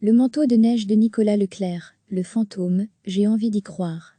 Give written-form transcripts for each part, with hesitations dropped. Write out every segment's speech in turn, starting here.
Le manteau de neige de Nicolas Leclerc, le fantôme, j'ai envie d'y croire.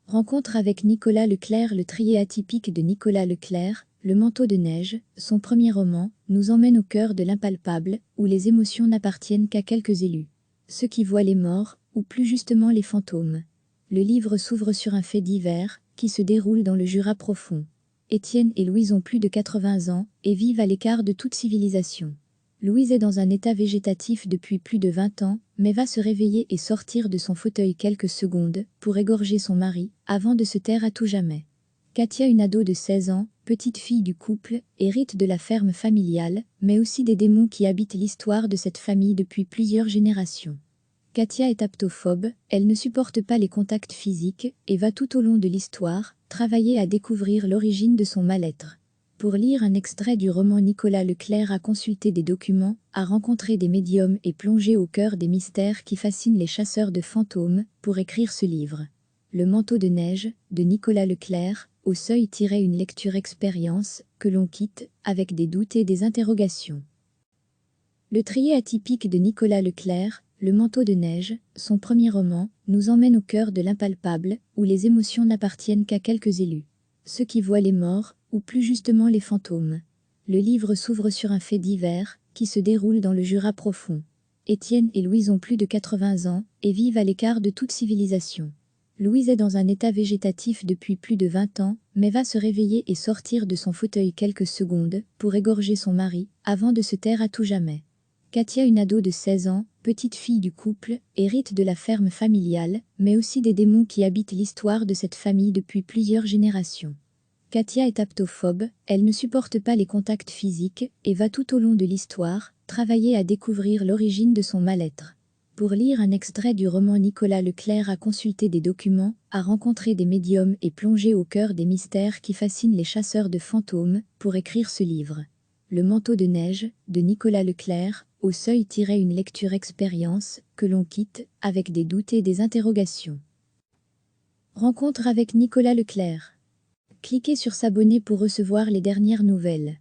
Rencontre avec Nicolas Leclerc. Le trier atypique de Nicolas Leclerc, Le manteau de neige, son premier roman, nous emmène au cœur de l'impalpable, où les émotions n'appartiennent qu'à quelques élus. Ceux qui voient les morts, ou plus justement les fantômes. Le livre s'ouvre sur un fait divers, qui se déroule dans le Jura profond. Étienne et Louise ont plus de 80 ans, et vivent à l'écart de toute civilisation. Louise est dans un état végétatif depuis plus de 20 ans, mais va se réveiller et sortir de son fauteuil quelques secondes pour égorger son mari, avant de se taire à tout jamais. Katia, une ado de 16 ans, petite fille du couple, hérite de la ferme familiale, mais aussi des démons qui habitent l'histoire de cette famille depuis plusieurs générations. Katia est aptophobe, elle ne supporte pas les contacts physiques et va tout au long de l'histoire travailler à découvrir l'origine de son mal-être. Pour lire un extrait du roman, Nicolas Leclerc a consulté des documents, a rencontré des médiums et plongé au cœur des mystères qui fascinent les chasseurs de fantômes pour écrire ce livre. Le manteau de neige, de Nicolas Leclerc, au seuil - une lecture expérience que l'on quitte avec des doutes et des interrogations. Le trier atypique de Nicolas Leclerc, Le manteau de neige, son premier roman, nous emmène au cœur de l'impalpable, où les émotions n'appartiennent qu'à quelques élus. Ceux qui voient les morts, ou plus justement les fantômes. Le livre s'ouvre sur un fait divers, qui se déroule dans le Jura profond. Étienne et Louise ont plus de 80 ans, et vivent à l'écart de toute civilisation. Louise est dans un état végétatif depuis plus de 20 ans, mais va se réveiller et sortir de son fauteuil quelques secondes pour égorger son mari, avant de se taire à tout jamais. Katia, une ado de 16 ans, petite fille du couple, hérite de la ferme familiale, mais aussi des démons qui habitent l'histoire de cette famille depuis plusieurs générations. Katia est aptophobe, elle ne supporte pas les contacts physiques et va tout au long de l'histoire travailler à découvrir l'origine de son mal-être. Pour lire un extrait du roman, Nicolas Leclerc a consulté des documents, a rencontré des médiums et plongé au cœur des mystères qui fascinent les chasseurs de fantômes pour écrire ce livre. Le manteau de neige, de Nicolas Leclerc, au seuil - une lecture expérience que l'on quitte avec des doutes et des interrogations. Rencontre avec Nicolas Leclerc. Cliquez sur s'abonner pour recevoir les dernières nouvelles.